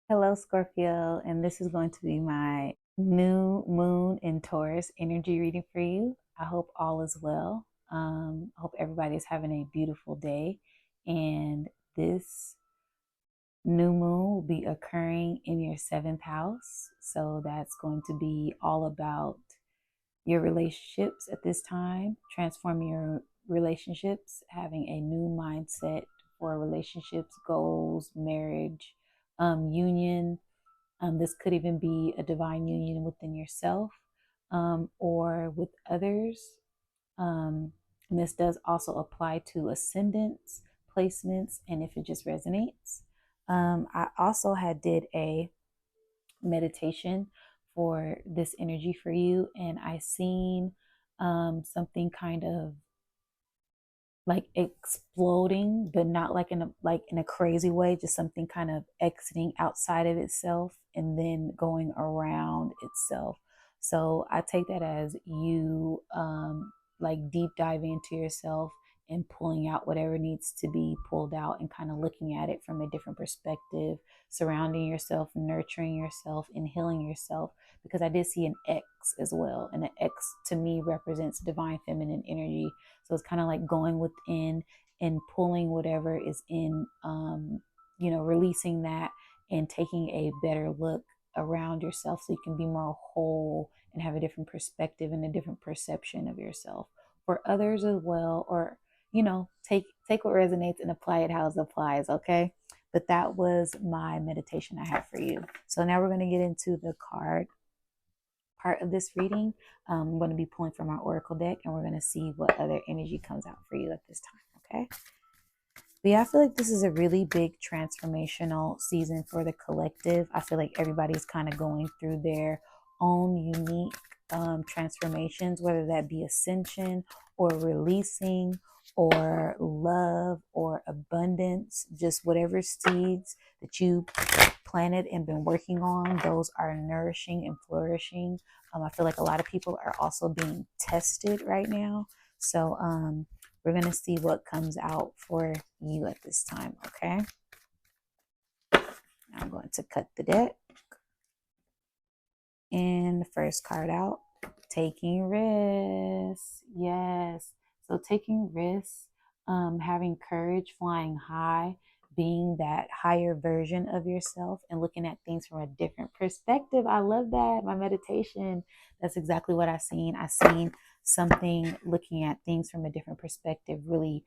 Hello, Scorpio, and this is going to be my new moon in Taurus energy reading for you. I hope all is well. I hope everybody is having a beautiful day. And this new moon will be occurring in your seventh house. So that's going to be all about your relationships at this time, transforming your relationships, having a new mindset for relationships, goals, marriage, union. This could even be a divine union within yourself or with others. And this does also apply to ascendants, placements, and if it just resonates. I also had did a meditation for this energy for you, and I seen something kind of like exploding, but not like in a crazy way, just something kind of exiting outside of itself and then going around itself. So I take that as you like deep diving into yourself and pulling out whatever needs to be pulled out and kind of looking at it from a different perspective, surrounding yourself, nurturing yourself, and healing yourself. Because I did see an X as well, and an X to me represents divine feminine energy. So it's kind of like going within and pulling whatever is in, releasing that and taking a better look around yourself so you can be more whole and have a different perspective and a different perception of yourself for others as well. Or, take what resonates and apply it how it applies, okay? But that was my meditation I have for you. So now we're going to get into the card part of this reading. I'm going to be pulling from our oracle deck, and we're going to see what other energy comes out for you at this time. Okay. But yeah, I feel like this is a really big transformational season for the collective. I feel like everybody's kind of going through their own unique transformations, whether that be ascension or releasing or love or abundance, just whatever seeds that you planted and been working on, those are nourishing and flourishing. I feel like a lot of people are also being tested right now. So we're going to see what comes out for you at this time, okay? Now I'm going to cut the deck. And the first card out, taking risks. Yes. So taking risks, having courage, flying high, being that higher version of yourself and looking at things from a different perspective. I love that. My meditation, that's exactly what I seen. I seen something looking at things from a different perspective, really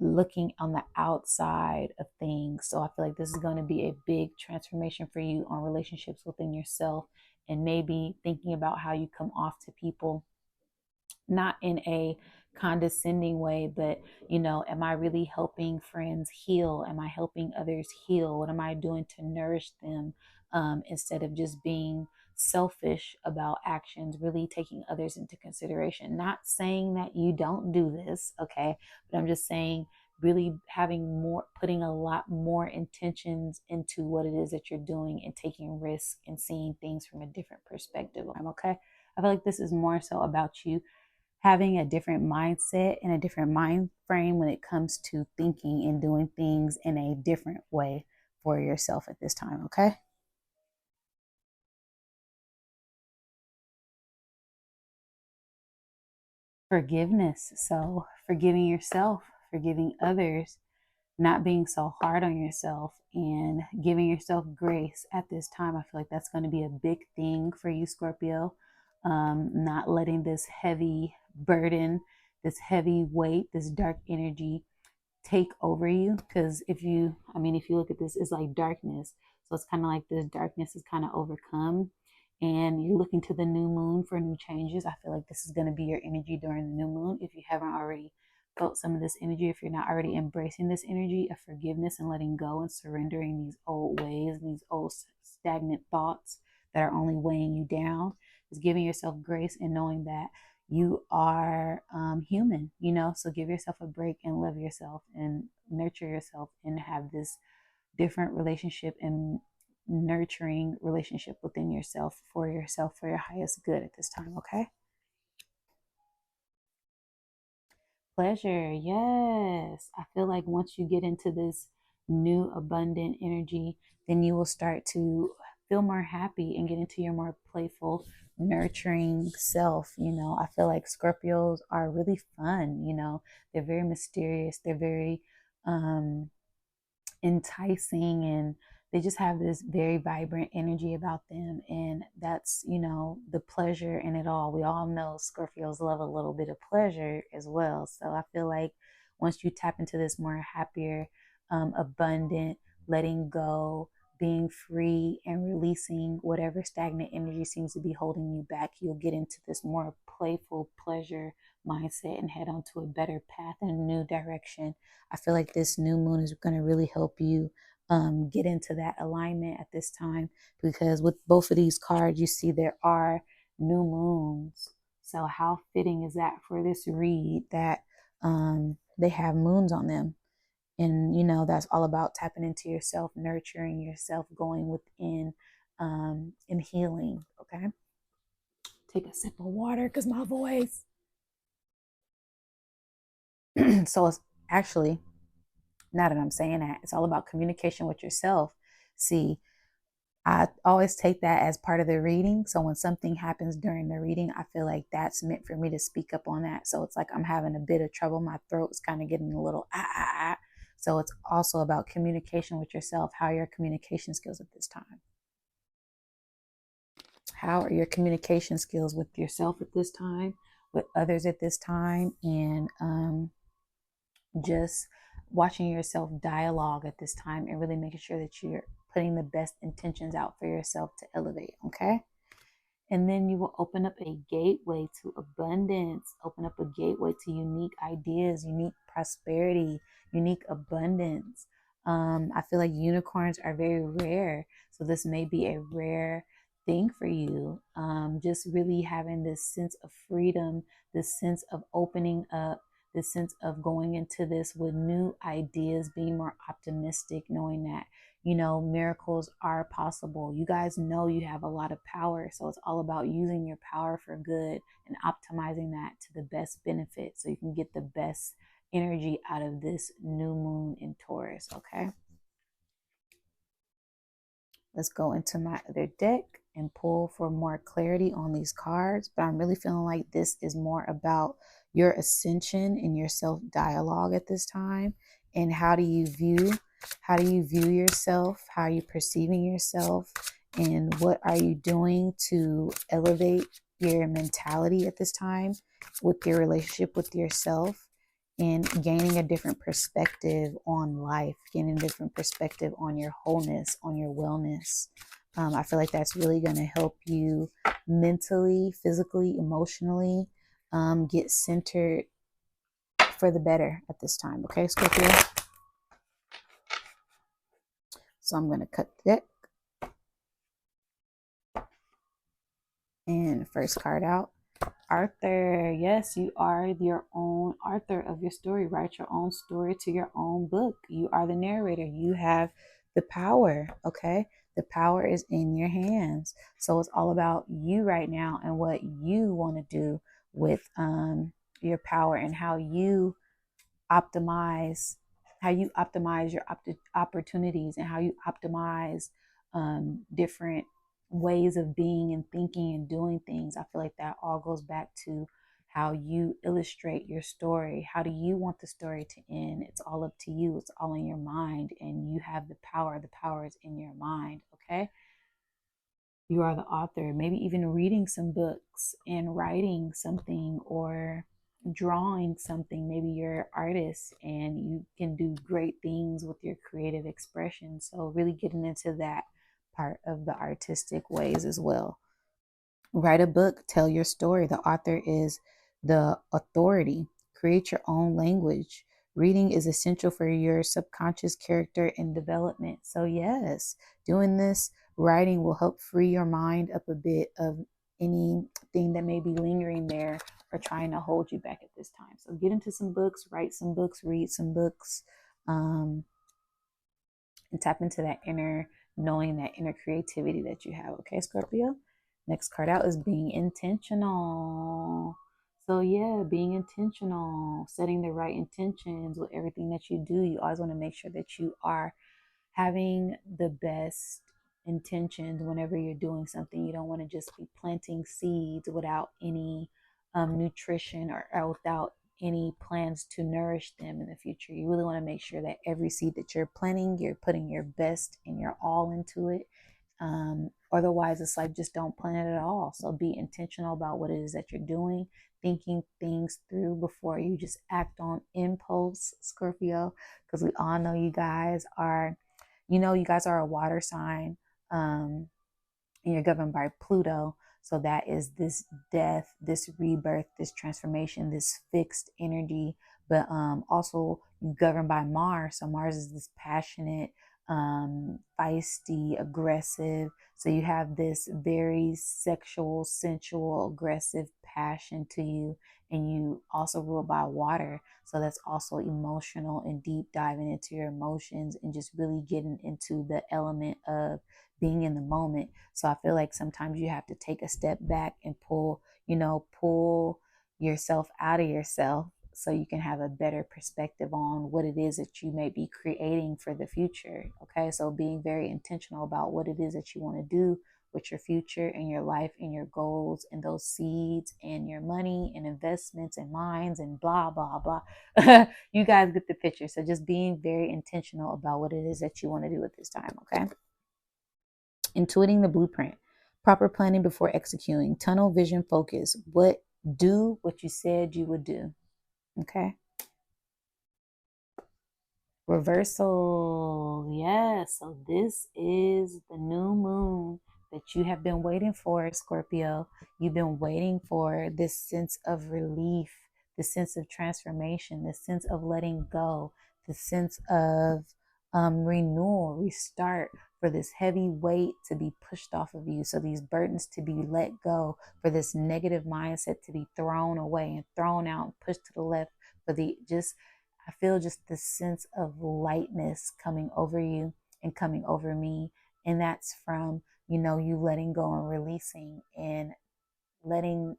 looking on the outside of things. So I feel like this is going to be a big transformation for you on relationships within yourself, and maybe thinking about how you come off to people, not in a condescending way, but am I really helping friends heal? Am I helping others heal? What am I doing to nourish them, instead of just being selfish about actions, really taking others into consideration? Not saying that you don't do this, okay, but I'm just saying really having more, putting a lot more intentions into what it is that you're doing and taking risks and seeing things from a different perspective. I'm okay. I feel like this is more so about you having a different mindset and a different mind frame when it comes to thinking and doing things in a different way for yourself at this time, okay? Forgiveness. So, forgiving yourself, forgiving others, not being so hard on yourself, and giving yourself grace at this time. I feel like that's going to be a big thing for you, Scorpio. Not letting this heavy burden, this heavy weight, this dark energy take over you. Because if you look at this, it's like darkness. So it's kind of like this darkness is kind of overcome, and you're looking to the new moon for new changes. I feel like this is going to be your energy during the new moon. If you haven't already felt some of this energy, if you're not already embracing this energy of forgiveness and letting go and surrendering these old ways and these old stagnant thoughts that are only weighing you down, is giving yourself grace and knowing that you are human, so give yourself a break and love yourself and nurture yourself and have this different relationship and nurturing relationship within yourself, for your highest good at this time, okay? Pleasure. Yes. I feel like once you get into this new abundant energy, then you will start to feel more happy and get into your more playful, nurturing self. I feel like Scorpios are really fun. They're very mysterious. They're very enticing, and they just have this very vibrant energy about them, and that's the pleasure in it all. We all know Scorpios love a little bit of pleasure as well, so I feel like once you tap into this more happier, abundant, letting go, being free, and releasing whatever stagnant energy seems to be holding you back, you'll get into this more playful pleasure mindset and head on to a better path and a new direction. I feel like this new moon is going to really help you get into that alignment at this time, because with both of these cards, you see there are new moons. So how fitting is that for this read that they have moons on them? And, that's all about tapping into yourself, nurturing yourself, going within, and healing. Okay. Take a sip of water because my voice. So it's actually, now that I'm saying that, it's all about communication with yourself. See, I always take that as part of the reading. So when something happens during the reading, I feel like that's meant for me to speak up on that. So it's like I'm having a bit of trouble. My throat's kind of getting a little ah. So it's also about communication with yourself. How are your communication skills at this time? How are your communication skills with yourself at this time, with others at this time, and just watching yourself dialogue at this time and really making sure that you're putting the best intentions out for yourself to elevate, okay? And then you will open up a gateway to abundance, open up a gateway to unique ideas, unique prosperity, unique abundance. I feel like unicorns are very rare. So this may be a rare thing for you. Just really having this sense of freedom, this sense of opening up, this sense of going into this with new ideas, being more optimistic, knowing that miracles are possible. You guys know you have a lot of power. So it's all about using your power for good and optimizing that to the best benefit so you can get the best energy out of this new moon in Taurus. Okay. Let's go into my other deck and pull for more clarity on these cards. But I'm really feeling like this is more about your ascension and your self-dialogue at this time. And how do you view yourself? How are you perceiving yourself? And what are you doing to elevate your mentality at this time with your relationship with yourself? And gaining a different perspective on life, gaining a different perspective on your wholeness, on your wellness. I feel like that's really going to help you mentally, physically, emotionally get centered for the better at this time. Okay, Scorpio? So I'm going to cut the deck. And first card out. Author. Yes, you are your own author of your story. Write your own story to your own book. You are the narrator. You have the power. Okay. The power is in your hands. So it's all about you right now and what you want to do with your power, and how you optimize your opportunities, and how you optimize different ways of being and thinking and doing things. I feel like that all goes back to how you illustrate your story. How do you want the story to end? It's all up to you. It's all in your mind, and you have the power. The power is in your mind. Okay. You are the author. Maybe even reading some books and writing something, or drawing something. Maybe you're an artist and you can do great things with your creative expression. So really getting into that part of the artistic ways as well. Write a book, tell your story. The author is the authority. Create your own language. Reading is essential for your subconscious character and development. So yes, doing this writing will help free your mind up a bit of anything that may be lingering there or trying to hold you back at this time. So get into some books, write some books, read some books, and tap into that inner knowing, that inner creativity that you have. Okay, Scorpio? Next card out is being intentional. So yeah, being intentional, setting the right intentions with everything that you do. You always want to make sure that you are having the best intentions whenever you're doing something. You don't want to just be planting seeds without any nutrition, or without any plans to nourish them in the future. You really want to make sure that every seed that you're planting, you're putting your best and your all into it. Otherwise, it's like just don't plan it at all. So be intentional about what it is that you're doing, thinking things through before you just act on impulse, Scorpio, because we all know you guys are, you guys are a water sign. And you're governed by Pluto. So that is this death, this rebirth, this transformation, this fixed energy. But also you governed by Mars. So Mars is this passionate, feisty, aggressive. So you have this very sexual, sensual, aggressive passion to you. And you also rule by water. So that's also emotional and deep diving into your emotions and just really getting into the element of being in the moment. So I feel like sometimes you have to take a step back and pull yourself out of yourself so you can have a better perspective on what it is that you may be creating for the future. Okay. So being very intentional about what it is that you want to do with your future and your life and your goals and those seeds and your money and investments and minds and blah, blah, blah. You guys get the picture. So just being very intentional about what it is that you want to do at this time. Okay. Intuiting the blueprint, proper planning before executing, tunnel vision focus. Do what you said you would do. Okay. Reversal. Yes. So this is the new moon that you have been waiting for, Scorpio. You've been waiting for this sense of relief, the sense of transformation, the sense of letting go, the sense of renewal, restart, for this heavy weight to be pushed off of you. So these burdens to be let go, for this negative mindset to be thrown away and thrown out and pushed to the left, for the just I feel just this sense of lightness coming over you and coming over me. And that's from, you letting go and releasing and letting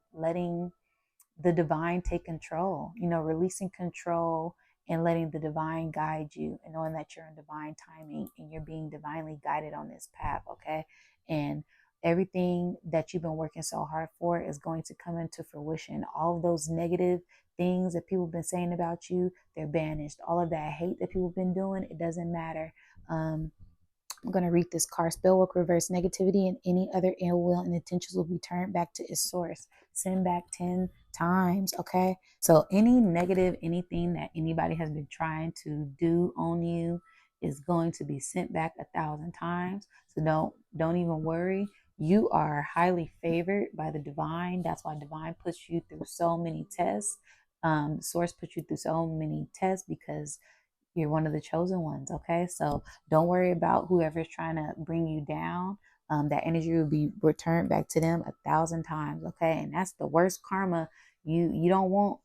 the divine take control, releasing control and letting the divine guide you and knowing that you're in divine timing and you're being divinely guided on this path. Okay. And everything that you've been working so hard for is going to come into fruition. All of those negative things that people have been saying about you, they're banished. All of that hate that people have been doing, it doesn't matter. I'm going to read this card. Spellwork reverse negativity and any other ill will and intentions will be turned back to its source. Send back 10 times. Okay. So any negative, anything that anybody has been trying to do on you is going to be sent back 1,000 times. So don't even worry. You are highly favored by the divine. That's why divine puts you through so many tests. Source puts you through so many tests because you're one of the chosen ones. Okay. So don't worry about whoever's trying to bring you down. That energy will be returned back to them 1,000 times. Okay. And that's the worst karma. You don't want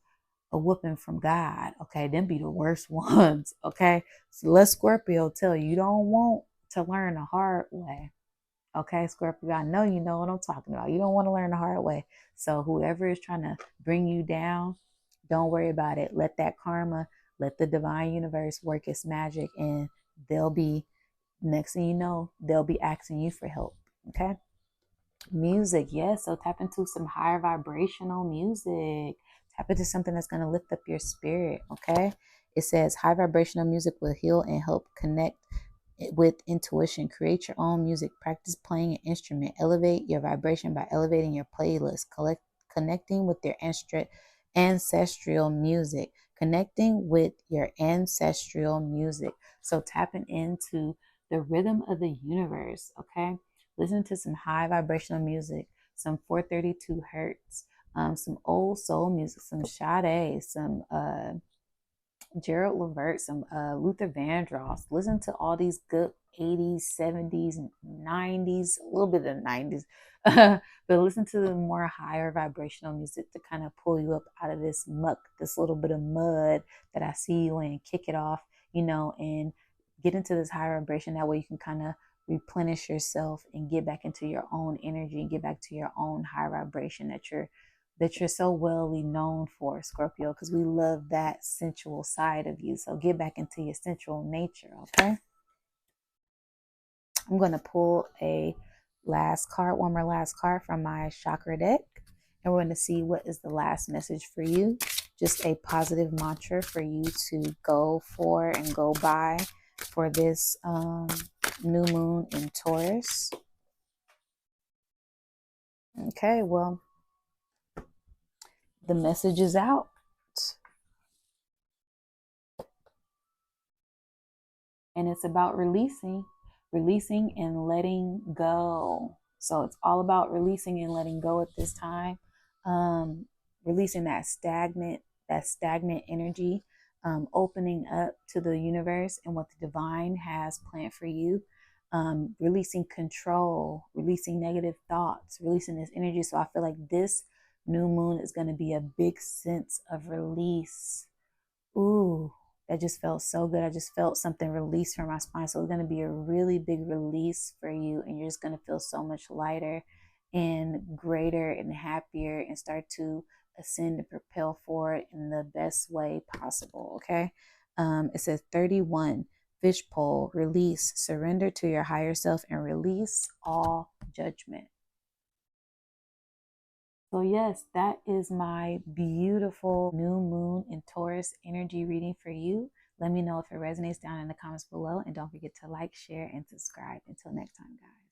a whooping from God. Okay. Them be the worst ones. Okay. So let Scorpio tell you, you don't want to learn the hard way. Okay, Scorpio, I know you know what I'm talking about. You don't want to learn the hard way. So whoever is trying to bring you down, don't worry about it. Let that karma, let the divine universe work its magic, and they'll be, next thing you know, they'll be asking you for help. Okay. Music, yes. So tap into some higher vibrational music. Tap into something that's going to lift up your spirit. Okay. It says high vibrational music will heal and help connect with intuition. Create your own music. Practice playing an instrument. Elevate your vibration by elevating your playlist. Connecting with your ancestral music. Connecting with your ancestral music. So tapping into the rhythm of the universe. Okay. Listen to some high vibrational music, some 432 hertz, some old soul music, some Sade, some Gerald Levert, some Luther Vandross. Listen to all these good 80s, 70s, 90s, a little bit of the 90s. But listen to the more higher vibrational music to kind of pull you up out of this muck, this little bit of mud that I see you in. Kick it off, and get into this higher vibration. That way you can kind of replenish yourself and get back into your own energy and get back to your own high vibration that you're that you're so wellly known for, Scorpio, because we love that sensual side of you. So get back into your sensual nature, okay? I'm going to pull a last card, one more last card from my chakra deck. And we're going to see what is the last message for you. Just a positive mantra for you to go for and go by for this new moon in Taurus. Okay, well, the message is out. And it's about releasing and letting go. So it's all about releasing and letting go at this time. Releasing that stagnant energy, opening up to the universe and what the divine has planned for you. Releasing control, releasing negative thoughts, releasing this energy. So I feel like this new moon is going to be a big sense of release. Ooh, that just felt so good. I just felt something release from my spine. So it's going to be a really big release for you. And you're just going to feel so much lighter and greater and happier and start to ascend and propel forward in the best way possible. Okay. It says 31, fish pole, release, surrender to your higher self and release all judgment. So yes, that is my beautiful new moon in Taurus energy reading for you. Let me know if it resonates down in the comments below. And don't forget to like, share, and subscribe. Until next time, guys.